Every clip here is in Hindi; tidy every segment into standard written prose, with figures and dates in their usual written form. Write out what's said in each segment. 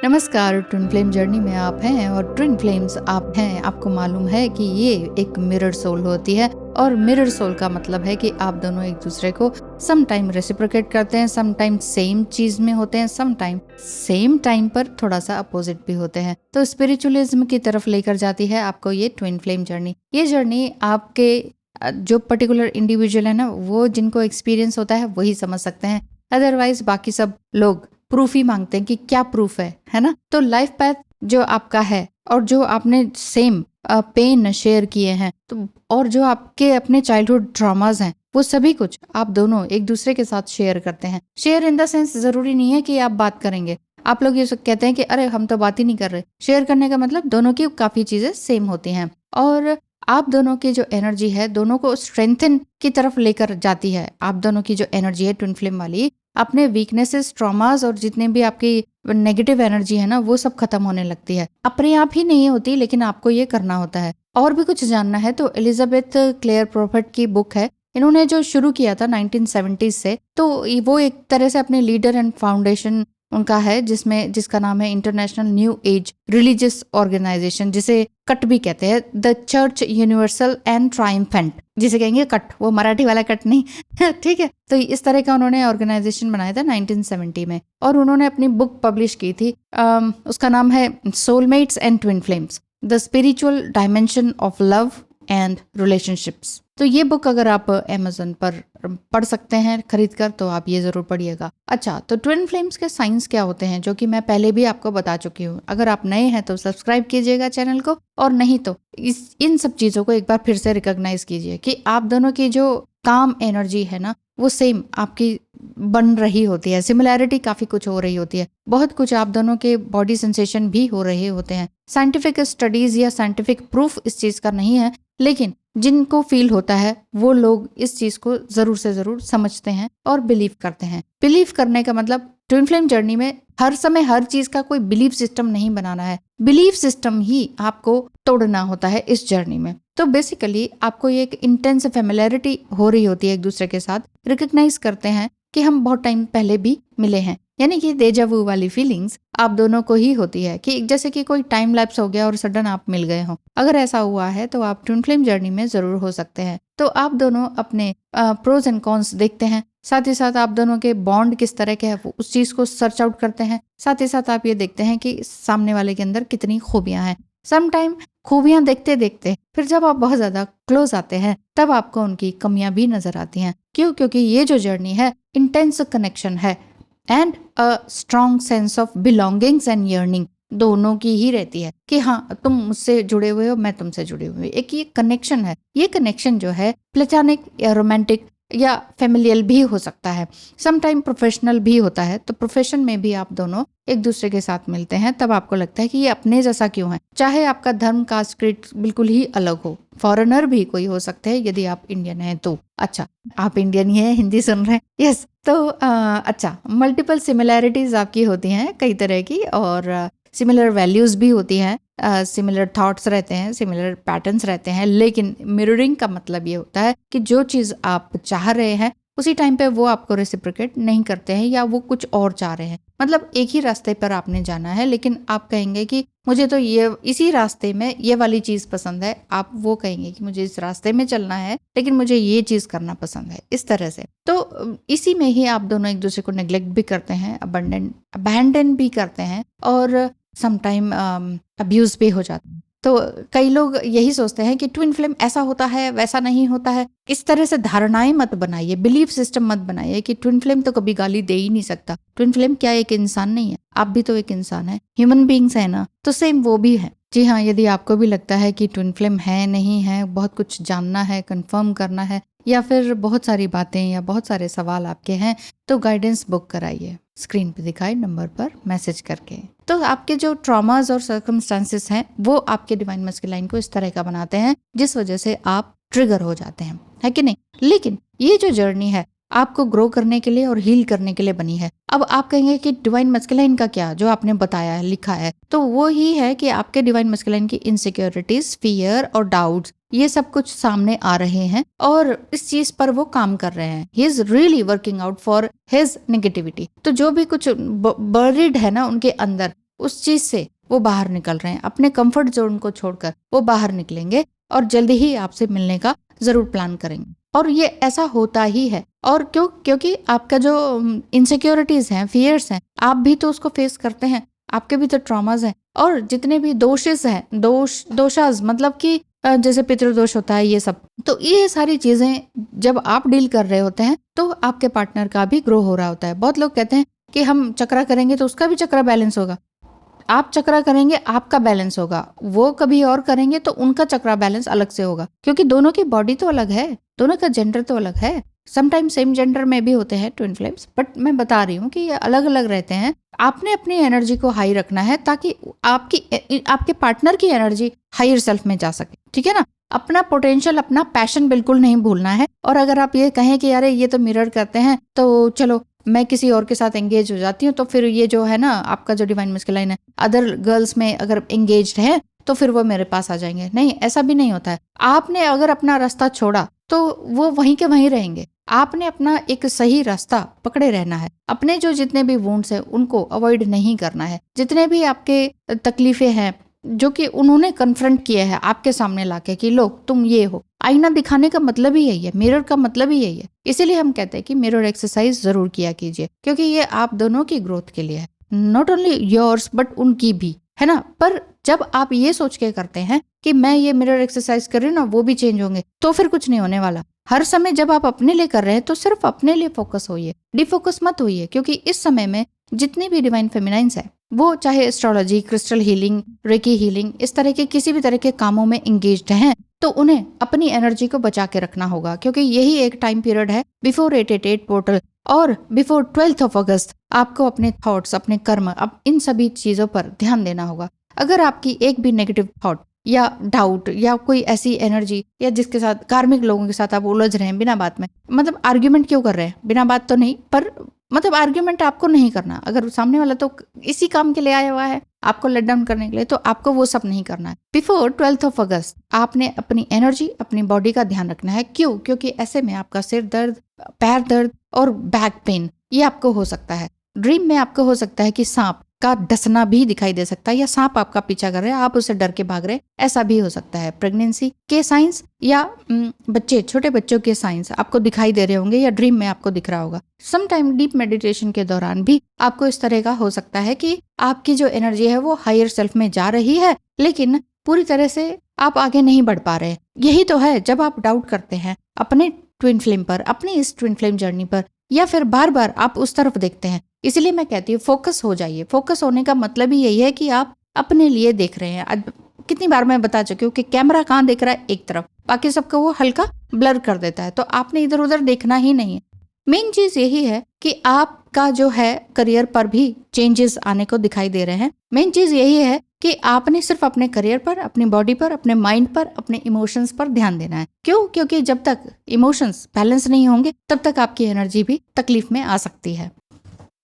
नमस्कार, ट्विन फ्लेम जर्नी में आप हैं और ट्विन फ्लेम्स आप हैं। आपको मालूम है कि ये एक मिरर सोल होती है और मिरर सोल का मतलब है कि आप दोनों एक दूसरे को सम टाइम रेसिप्रोकेट करते हैं, सम टाइम सेम चीज में होते हैं, सम टाइम सेम टाइम पर थोड़ा सा अपोजिट भी होते हैं। तो स्पिरिचुअलिज्म की तरफ लेकर जाती है आपको ये ट्विन फ्लेम जर्नी। ये जर्नी आपके जो पर्टिकुलर इंडिविजुअल है ना, वो जिनको एक्सपीरियंस होता है वही समझ सकते हैं। अदरवाइज बाकी सब लोग प्रूफ ही मांगते हैं कि क्या प्रूफ है ना। तो लाइफ पैथ जो आपका है और जो आपने सेम पेन शेयर किए हैं, तो और जो आपके अपने चाइल्डहुड ट्रॉमास हैं, वो सभी कुछ आप दोनों एक दूसरे के साथ शेयर करते हैं। शेयर इन द सेंस जरूरी नहीं है कि आप बात करेंगे। आप लोग ये कहते हैं कि अरे हम तो बात ही नहीं कर रहे। शेयर करने का मतलब दोनों की काफी चीजें सेम होती हैं और आप दोनों की जो एनर्जी है दोनों को स्ट्रेंथन की तरफ लेकर जाती है। आप दोनों की जो एनर्जी है ट्विन फ्लेम वाली, अपने वीकनेसेस, ट्रॉमास और जितने भी आपकी नेगेटिव एनर्जी है ना, वो सब खत्म होने लगती है। अपने आप ही नहीं होती, लेकिन आपको ये करना होता है। और भी कुछ जानना है तो एलिजाबेथ क्लेयर प्रॉफिट की बुक है। इन्होंने जो शुरू किया था 1970s से, तो वो एक तरह से अपने लीडर एंड फाउंडेशन उनका है, जिसका नाम है international new age religious organisation, जिसे कट भी कहते हैं, the church universal and triumphant, जिसे कहेंगे कट, वो मराठी वाला कट नहीं ठीक है। तो इस तरह का उन्होंने ऑर्गेनाइजेशन बनाया था 1970 में और उन्होंने अपनी बुक पब्लिश की थी। उसका नाम है soulmates and twin flames, the spiritual dimension of love and relationships. तो ये बुक अगर आप अमेज़न पर पढ़ सकते हैं खरीद कर, तो आप ये जरूर पढ़िएगा। अच्छा, तो ट्विन फ्लेम्स के साइंस क्या होते हैं, जो कि मैं पहले भी आपको बता चुकी हूँ। अगर आप नए हैं तो सब्सक्राइब कीजिएगा चैनल को, और नहीं तो इन सब चीजों को एक बार फिर से रिकॉग्नाइज कीजिए कि आप दोनों की जो काम एनर्जी है ना, वो सेम आपकी बन रही होती है। सिमिलैरिटी काफी कुछ हो रही होती है, बहुत कुछ आप दोनों के बॉडी सेंसेशन भी हो रहे होते हैं। साइंटिफिक स्टडीज या साइंटिफिक प्रूफ इस चीज का नहीं है, लेकिन जिनको फील होता है वो लोग इस चीज को जरूर से जरूर समझते हैं और बिलीव करते हैं। बिलीव करने का मतलब ट्विन फ्लेम जर्नी में हर समय हर चीज का कोई बिलीफ सिस्टम नहीं बनाना है। बिलीफ सिस्टम ही आपको तोड़ना होता है इस जर्नी में। तो बेसिकली आपको ये एक इंटेंस फैमिलियरिटी हो रही होती है एक दूसरे के साथ। रिकग्नाइज करते हैं कि हम बहुत टाइम पहले भी मिले हैं, यानी कि डेजा वू वाली फीलिंग्स आप दोनों को ही होती है, कि जैसे कि कोई टाइम लैप्स हो गया और सडन आप मिल गए हो। अगर ऐसा हुआ है तो आप ट्विन फ्लेम जर्नी में जरूर हो सकते हैं। तो आप दोनों अपने प्रोज एंड कॉन्स देखते हैं, साथ ही साथ आप दोनों के बॉन्ड किस तरह के हैं वो उस चीज को सर्च आउट करते हैं। साथ ही साथ आप ये देखते हैं कि सामने वाले के अंदर कितनी खूबियां हैं। सम टाइम खूबियां देखते देखते फिर जब आप बहुत ज्यादा क्लोज आते हैं, तब आपको उनकी कमियां भी नजर आती हैं। क्यों? क्योंकि ये जो जर्नी है इंटेंस कनेक्शन है and a strong sense of belongings and yearning दोनों की ही रहती है, कि हाँ तुम मुझसे जुड़े हुए हो, मैं तुमसे जुड़े हुए। एक ये कनेक्शन है। ये कनेक्शन जो है प्लेटोनिक या रोमांटिक या फैमिलियल भी हो सकता है, सम टाइम प्रोफेशनल भी होता है। तो प्रोफेशन में भी आप दोनों एक दूसरे के साथ मिलते हैं, तब आपको लगता है कि ये अपने जैसा क्यों है। चाहे आपका धर्म, कास्ट, क्रीड बिल्कुल ही अलग हो, फॉरेनर भी कोई हो सकते हैं यदि आप इंडियन हैं तो। अच्छा, आप इंडियन ही हैं, हिंदी सुन रहे हैं, यस। तो अच्छा, मल्टीपल सिमिलैरिटीज आपकी होती हैं कई तरह की, और सिमिलर वैल्यूज भी होती हैं, सिमिलर थॉट्स रहते हैं, सिमिलर पैटर्न्स रहते हैं। लेकिन मिररिंग का मतलब ये होता है कि जो चीज आप चाह रहे हैं उसी टाइम पे वो आपको रेसिप्रोकेट नहीं करते हैं, या वो कुछ और चाह रहे हैं। मतलब एक ही रास्ते पर आपने जाना है, लेकिन आप कहेंगे कि मुझे तो ये इसी रास्ते में ये वाली चीज पसंद है, आप वो कहेंगे कि मुझे इस रास्ते में चलना है लेकिन मुझे ये चीज करना पसंद है, इस तरह से। तो इसी में ही आप दोनों एक दूसरे को नेग्लेक्ट भी करते हैं, अबैंडन भी करते हैं, और समटाइम अब्यूज भी हो जाता है। तो कई लोग यही सोचते हैं कि ट्विन फ्लेम ऐसा होता है, वैसा नहीं होता है। इस तरह से धारणाएं मत बनाइए, बिलीफ सिस्टम मत बनाइए कि ट्विन फ्लेम तो कभी गाली दे ही नहीं सकता। ट्विन फ्लेम क्या एक इंसान नहीं है? आप भी तो एक इंसान है, ह्यूमन बीइंग्स है ना, तो सेम वो भी है। जी हाँ, यदि आपको भी लगता है कि ट्विन फ्लेम है नहीं है, बहुत कुछ जानना है, कंफर्म करना है, या फिर बहुत सारी बातें या बहुत सारे सवाल आपके हैं, तो गाइडेंस बुक कराइए स्क्रीन पे दिखाए नंबर पर मैसेज करके। तो आपके जो ट्रॉमास और सर्कमस्टांसेस हैं वो आपके डिवाइन मैस्कुलाइन को इस तरह का बनाते हैं जिस वजह से आप ट्रिगर हो जाते हैं, है कि नहीं? लेकिन ये जो जर्नी है आपको ग्रो करने के लिए और हील करने के लिए बनी है। अब आप कहेंगे कि डिवाइन मैस्कुलाइन का क्या, जो आपने बताया है, लिखा है, तो वो ही है कि आपके डिवाइन मैस्कुलाइन की इनसिक्योरिटीज, फियर और डाउट्स, ये सब कुछ सामने आ रहे हैं और इस चीज पर वो काम कर रहे हैं। He is really working out for his negativity. तो जो भी कुछ बरिड है ना उनके अंदर, उस चीज से वो बाहर निकल रहे हैं, अपने कंफर्ट जोन को छोड़कर वो बाहर निकलेंगे और जल्दी ही आपसे मिलने का जरूर प्लान करेंगे। और ये ऐसा होता ही है। और क्योंकि आपका जो इनसिक्योरिटीज हैं, फियर्स हैं, आप भी तो उसको फेस करते हैं, आपके भी तो ट्रॉमाज हैं, और जितने भी दोषेस हैं, दोषाज मतलब कि जैसे पितृदोष होता है, ये सब, तो ये सारी चीजें जब आप डील कर रहे होते हैं तो आपके पार्टनर का भी ग्रो हो रहा होता है। बहुत लोग कहते हैं कि हम चक्रा करेंगे तो उसका भी चक्रा बैलेंस होगा, आप चक्रा करेंगे आपका बैलेंस होगा, वो कभी और करेंगे तो उनका चक्रा बैलेंस अलग से होगा, क्योंकि दोनों की बॉडी तो अलग है, दोनों का जेंडर तो अलग है। समटाइम सेम जेंडर में भी होते हैं ट्विन फ्लेम्स, बट मैं बता रही हूँ कि ये अलग अलग रहते हैं। आपने अपनी एनर्जी को हाई रखना है ताकि आपके पार्टनर की एनर्जी हायर सेल्फ में जा सके, ठीक है ना। अपना पोटेंशियल, अपना पैशन बिल्कुल नहीं भूलना है। और अगर आप ये कहें कि अरे ये तो मिरर करते हैं तो चलो मैं किसी और के साथ एंगेज हो जाती हूँ, तो फिर ये जो है ना आपका जो डिवाइन मस्कुलाइन है, अदर गर्ल्स में अगर एंगेज्ड है तो फिर वो मेरे पास आ जाएंगे, नहीं, ऐसा भी नहीं होता है। आपने अगर अपना रास्ता छोड़ा तो वो वहीं के वहीं रहेंगे। आपने अपना एक सही रास्ता पकड़े रहना है। अपने जो जितने भी वुंड्स हैं उनको अवॉइड नहीं करना है। जितने भी आपके तकलीफें हैं जो कि उन्होंने कन्फ्रंट किए हैं आपके सामने लाके कि लो तुम ये हो, आईना दिखाने का मतलब ही यही है, मिरर का मतलब ही यही है। इसीलिए हम कहते हैं कि मिरर एक्सरसाइज जरूर किया कीजिए, क्योंकि ये आप दोनों की ग्रोथ के लिए है, नॉट ओनली योर्स बट उनकी भी, है ना। पर जब आप ये सोच के करते हैं कि मैं ये मिरर एक्सरसाइज कर रही हूँ ना, वो भी चेंज होंगे, तो फिर कुछ नहीं होने वाला। हर समय जब आप अपने लिए कर रहे हैं तो सिर्फ अपने लिए फोकस होइए, डिफोकस मत होइए, क्योंकि इस समय में जितनी भी डिवाइन फेमिनाइंस है वो चाहे astrology, crystal healing, recce healing, इस तरह के किसी भी तरह के कामों में एंगेज्ड हैं, तो उन्हें अपनी एनर्जी को बचा के रखना होगा, क्योंकि यही एक टाइम पीरियड है बिफोर 888 पोर्टल और बिफोर 12 अगस्त आपको अपने थॉट्स, अपने कर्म, अब इन सभी चीजों पर ध्यान देना होगा। अगर आपकी एक भी नेगेटिव थॉट या डाउट या कोई ऐसी एनर्जी, या जिसके साथ कार्मिक लोगों के साथ आप उलझ रहे हैं बिना बात में, मतलब आर्ग्यूमेंट क्यों कर रहे हैं, बिना बात तो नहीं, पर मतलब आर्ग्यूमेंट आपको नहीं करना। अगर सामने वाला तो इसी काम के लिए आया हुआ है आपको लेट डाउन करने के लिए, तो आपको वो सब नहीं करना है। बिफोर 12 अगस्त आपने अपनी एनर्जी, अपनी बॉडी का ध्यान रखना है। क्यों? क्योंकि ऐसे में आपका सिर दर्द, पैर दर्द और बैक पेन ये आपको हो सकता है। ड्रीम में आपको हो सकता है कि सांप का डसना भी दिखाई दे सकता है, या सांप आपका पीछा कर रहा है, आप उससे डर के भाग रहे, ऐसा भी हो सकता है। प्रेगनेंसी के साइंस या छोटे बच्चों के साइंस आपको दिखाई दे रहे होंगे, या ड्रीम में आपको दिख रहा होगा। सम टाइम डीप मेडिटेशन के दौरान भी आपको इस तरह का हो सकता है कि आपकी जो एनर्जी है वो हायर सेल्फ में जा रही है, लेकिन पूरी तरह से आप आगे नहीं बढ़ पा रहे। यही तो है जब आप डाउट करते हैं अपने ट्विन फ्लेम पर, अपनी इस ट्विन फ्लेम जर्नी पर, या फिर बार बार आप उस तरफ देखते हैं। इसलिए मैं कहती हूँ फोकस हो जाइए। फोकस होने का मतलब ही यही है कि आप अपने लिए देख रहे हैं। कितनी बार मैं बता चुकी हूँ कि कैमरा कहाँ देख रहा है, एक तरफ, बाकी सबको वो हल्का ब्लर कर देता है, तो आपने इधर उधर देखना ही नहीं है। मेन चीज यही है कि आपका जो है करियर पर भी चेंजेस आने को दिखाई दे रहे हैं। मेन चीज यही है कि आपने सिर्फ अपने करियर पर, अपनी बॉडी पर, अपने माइंड पर, अपने इमोशंस पर ध्यान देना है। क्यों? क्योंकि जब तक इमोशंस बैलेंस नहीं होंगे तब तक आपकी एनर्जी भी तकलीफ में आ सकती है।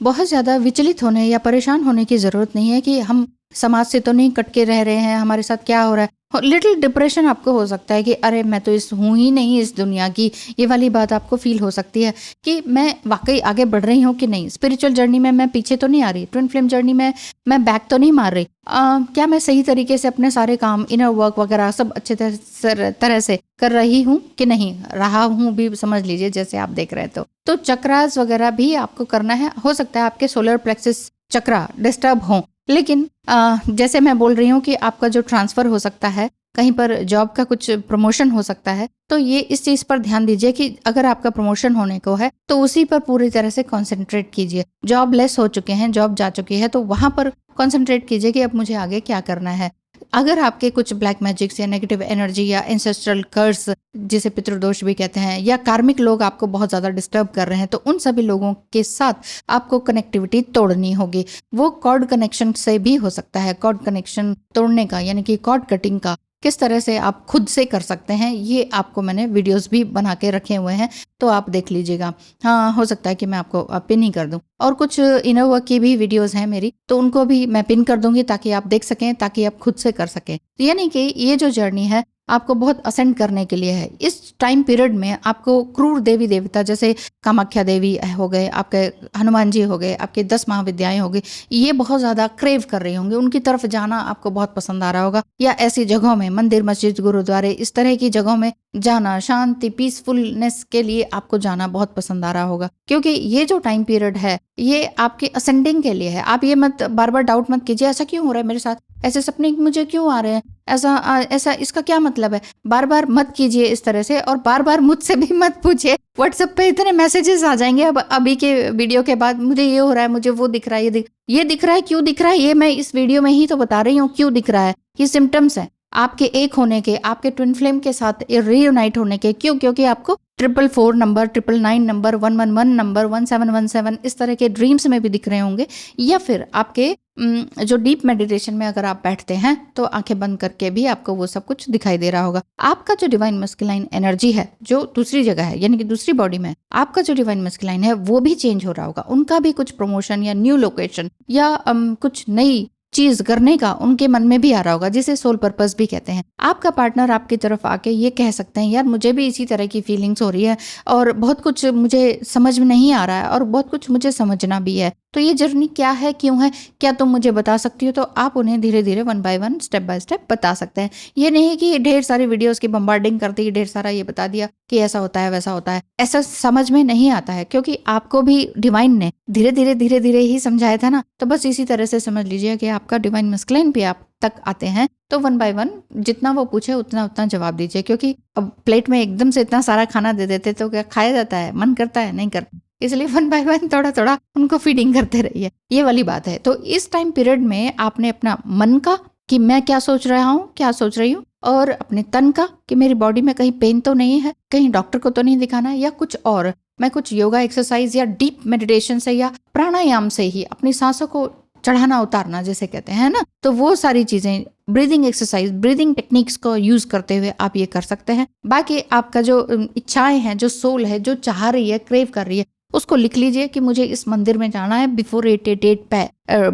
बहुत ज्यादा विचलित होने या परेशान होने की जरूरत नहीं है कि हम समाज से तो नहीं कट के रह रहे हैं, हमारे साथ क्या हो रहा है। लिटिल डिप्रेशन आपको हो सकता है कि अरे मैं तो हूँ ही नहीं इस दुनिया की, ये वाली बात आपको फील हो सकती है कि मैं वाकई आगे बढ़ रही हूँ कि नहीं, स्पिरिचुअल जर्नी में मैं पीछे तो नहीं आ रही, ट्विन फ्लेम जर्नी में मैं बैक तो नहीं मार रही, क्या मैं सही तरीके से अपने सारे काम, इनर वर्क वगैरह सब अच्छे तरह से कर रही हूँ कि नहीं, रहा हूँ भी समझ लीजिए, जैसे आप देख रहे हैं। तो चक्रास वगैरह भी आपको करना है। हो सकता है आपके सोलर प्लेक्सस चक्रा डिस्टर्ब हो, लेकिन जैसे मैं बोल रही हूँ कि आपका जो ट्रांसफर हो सकता है, कहीं पर जॉब का कुछ प्रमोशन हो सकता है, तो ये इस चीज पर ध्यान दीजिए कि अगर आपका प्रमोशन होने को है तो उसी पर पूरी तरह से कंसंट्रेट कीजिए। जॉब लेस हो चुके हैं, जॉब जा चुकी है, तो वहां पर कंसंट्रेट कीजिए कि अब मुझे आगे क्या करना है। अगर आपके कुछ ब्लैक मैजिक्स या नेगेटिव एनर्जी या एंसेस्ट्रल कर्स, जिसे पितृदोष भी कहते हैं, या कार्मिक लोग आपको बहुत ज्यादा डिस्टर्ब कर रहे हैं, तो उन सभी लोगों के साथ आपको कनेक्टिविटी तोड़नी होगी। वो कॉर्ड कनेक्शन से भी हो सकता है। कॉर्ड कनेक्शन तोड़ने का यानी कि कॉर्ड कटिंग का किस तरह से आप खुद से कर सकते हैं, ये आपको मैंने वीडियोस भी बना के रखे हुए हैं, तो आप देख लीजिएगा। हाँ, हो सकता है कि मैं आपको पिन ही कर दूं, और कुछ इनर वर्क की भी वीडियोस हैं मेरी, तो उनको भी मैं पिन कर दूंगी ताकि आप देख सकें, ताकि आप खुद से कर सकें। यानी कि ये जो जर्नी है आपको बहुत असेंड करने के लिए है। इस टाइम पीरियड में आपको क्रूर देवी देवता जैसे कामाख्या देवी हो गए, आपके हनुमान जी हो गए, आपके 10 महाविद्याएं हो गई, ये बहुत ज़्यादा क्रेव कर रही होंगी, उनकी तरफ जाना आपको बहुत पसंद आ रहा होगा। या ऐसी जगहों में मंदिर, मस्जिद, गुरुद्वारे, इस तरह की जगहों में जाना, शांति, पीसफुलनेस के लिए आपको जाना बहुत पसंद आ रहा होगा। क्योंकि ये जो टाइम पीरियड है ये आपके असेंडिंग के लिए है। आप ये मत बार बार डाउट मत कीजिए ऐसा क्यों हो रहा है मेरे साथ, ऐसे सपने मुझे क्यों आ रहे हैं, ऐसा इसका क्या मतलब है। बार बार मत कीजिए इस तरह से, और बार बार मुझसे भी मत पूछिए। व्हाट्सएप पे इतने मैसेजेस आ जाएंगे अब अभी के वीडियो के बाद, मुझे ये हो रहा है, मुझे वो दिख रहा है, ये दिख रहा है, क्यों दिख रहा है, ये मैं इस वीडियो में ही तो बता रही हूँ क्यों दिख रहा है। ये सिम्टम्स हैं आपके एक होने के, आपके ट्विन फ्लेम के साथ रीयूनाइट होने के। क्यों? क्योंकि आपको 444 नंबर, 999 नंबर, 111 नंबर, 1717 इस तरह के ड्रीम्स में भी दिख रहे होंगे। या फिर आपके जो डीप मेडिटेशन में अगर आप बैठते हैं तो आंखें बंद करके भी आपको वो सब कुछ दिखाई दे रहा होगा। आपका जो डिवाइन मस्कुलाइन एनर्जी है जो दूसरी जगह है, यानी कि दूसरी बॉडी में, आपका जो डिवाइन मस्कुलाइन है वो भी चेंज हो रहा होगा। उनका भी कुछ प्रमोशन या न्यू लोकेशन या कुछ नई चीज करने का उनके मन में भी आ रहा होगा, जिसे सोल पर्पस भी कहते हैं। आपका पार्टनर आपकी तरफ आके ये कह सकते हैं, यार मुझे भी इसी तरह की फीलिंग्स हो रही है और बहुत कुछ मुझे समझ में नहीं आ रहा है और बहुत कुछ मुझे समझना भी है, तो ये जर्नी क्या है, क्यों है, क्या तुम मुझे बता सकती हो? तो आप उन्हें धीरे धीरे 1 बाय 1 स्टेप बाय स्टेप बता सकते हैं। ये नहीं कि ढेर सारी वीडियोस की बम्बार्डिंग करती है, ढेर सारा ये बता दिया कि ऐसा होता है वैसा होता है, ऐसा समझ में नहीं आता है। क्योंकि आपको भी डिवाइन ने धीरे धीरे ही समझाया था ना, तो बस इसी तरह से समझ लीजिए कि आपका डिवाइन मस्कुलाइन भी आप तक आते हैं तो 1 बाय 1 जितना वो पूछे उतना जवाब दीजिए। क्योंकि अब प्लेट में एकदम से इतना सारा खाना दे देते तो क्या खाया जाता है? मन करता है? नहीं करता। इसलिए 1 बाय 1 थोड़ा उनको फीडिंग करते रहिए, ये वाली बात है। तो इस टाइम पीरियड में आपने अपना मन का कि मैं क्या सोच रहा हूँ, क्या सोच रही हूँ, और अपने तन का कि मेरी बॉडी में कहीं पेन तो नहीं है, कहीं डॉक्टर को तो नहीं दिखाना है, या कुछ और मैं कुछ योगा एक्सरसाइज या डीप मेडिटेशन से या प्राणायाम से ही अपनी सांसों को चढ़ाना उतारना जैसे कहते हैं ना, तो वो सारी चीजें ब्रीदिंग एक्सरसाइज, ब्रीदिंग टेक्निक्स को यूज करते हुए आप ये कर सकते हैं। बाकी आपका जो इच्छाएं हैं, जो सोल है, जो चाह रही है, क्रेव कर रही है, उसको लिख लीजिए कि मुझे इस मंदिर में जाना है बिफोर 888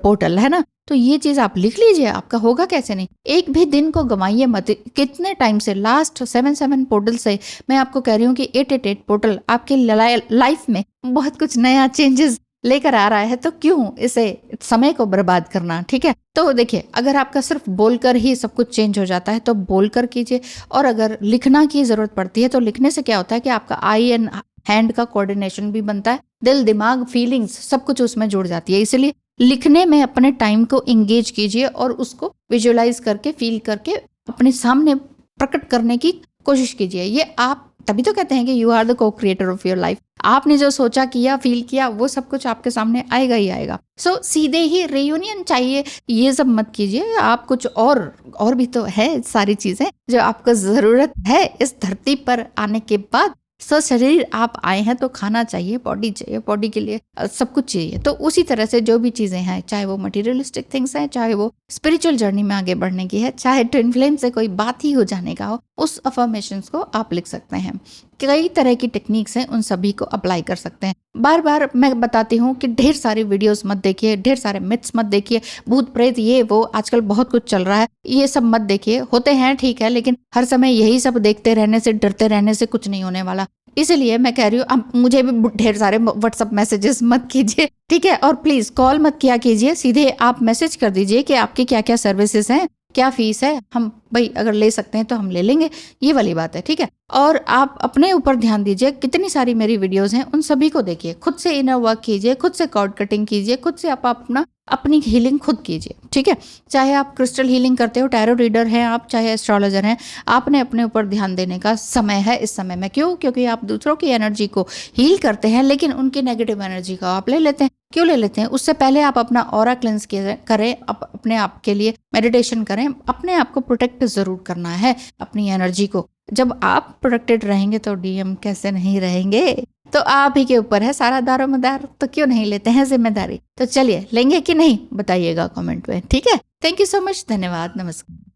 पोर्टल है ना, तो ये चीज आप लिख लीजिए। आपका होगा कैसे नहीं। एक भी दिन को गंवाइए मत। कितने टाइम से लास्ट 7 पोर्टल से मैं आपको कह रही हूँ कि 888 पोर्टल आपके लाइफ में बहुत कुछ नया चेंजेस लेकर आ रहा है, तो क्यों इसे समय को बर्बाद करना। ठीक है, तो देखिए अगर आपका सिर्फ बोलकर ही सब कुछ चेंज हो जाता है तो बोलकर कीजिए, और अगर लिखना की जरूरत पड़ती है तो लिखने से क्या होता है कि आपका आई एंड हैंड का कोऑर्डिनेशन भी बनता है, दिल, दिमाग, फीलिंग्स सब कुछ उसमें जुड़ जाती है। इसलिए लिखने में अपने टाइम को एंगेज कीजिए और उसको विजुअलाइज करके, फील करके अपने सामने प्रकट करने की कोशिश कीजिए। ये आप तभी तो कहते हैं कि यू आर द को क्रिएटर ऑफ योर लाइफ। आपने जो सोचा, किया, फील किया, वो सब कुछ आपके सामने आएगा ही आएगा। सो सीधे ही रियूनियन चाहिए ये सब मत कीजिए। आप कुछ और भी तो है सारी चीजें जो आपको जरूरत है इस धरती पर आने के बाद। शरीर आप आए हैं तो खाना चाहिए, बॉडी चाहिए, बॉडी के लिए सब कुछ चाहिए। तो उसी तरह से जो भी चीजें हैं, चाहे वो मटेरियलिस्टिक थिंग्स हैं, चाहे वो स्पिरिचुअल जर्नी में आगे बढ़ने की है, चाहे ट्विन फ्लेम से कोई बात ही हो जाने का हो, उस अफर्मेशंस को आप लिख सकते हैं। कई तरह की टेक्निक्स हैं, उन सभी को अप्लाई कर सकते हैं। बार बार मैं बताती हूँ कि ढेर सारी वीडियोस मत देखिए, ढेर सारे मिथ्स मत देखिए, भूत प्रेत ये वो आजकल बहुत कुछ चल रहा है, ये सब मत देखिए। होते हैं ठीक है, लेकिन हर समय यही सब देखते रहने से, डरते रहने से कुछ नहीं होने वाला। इसलिए मैं कह रही हूँ अब मुझे भी ढेर सारे व्हाट्सएप मैसेजेस मत कीजिए, ठीक है, और प्लीज कॉल मत किया कीजिए। सीधे आप मैसेज कर दीजिए कि आपकी क्या क्या सर्विसेज हैं, क्या फीस है, हम भाई अगर ले सकते हैं तो हम ले लेंगे, ये वाली बात है। ठीक है, और आप अपने ऊपर ध्यान दीजिए। कितनी सारी मेरी वीडियोस हैं, उन सभी को देखिए, खुद से इनर वर्क कीजिए, खुद से कॉर्ड कटिंग कीजिए, खुद से आप अपनी हीलिंग खुद कीजिए। ठीक है, चाहे आप क्रिस्टल हीलिंग करते हो, टैरो रीडर हैं आप, चाहे एस्ट्रोलॉजर हैं, आपने अपने ऊपर ध्यान देने का समय है इस समय में। क्यों? क्योंकि आप दूसरों की एनर्जी को हील करते हैं, लेकिन उनकी नेगेटिव एनर्जी को आप ले लेते हैं। क्यों ले लेते हैं? उससे पहले आप अपना ऑरा क्लेंस करें, अपने आप के लिए मेडिटेशन करें, अपने आप को प्रोटेक्ट जरूर करना है, अपनी एनर्जी को। जब आप प्रोटेक्टेड रहेंगे तो डीएम कैसे नहीं रहेंगे। तो आप ही के ऊपर है सारा दारोमदार, तो क्यों नहीं लेते हैं जिम्मेदारी। तो चलिए, लेंगे कि नहीं बताइएगा कमेंट में। ठीक है, थैंक यू सो मच, धन्यवाद, नमस्कार।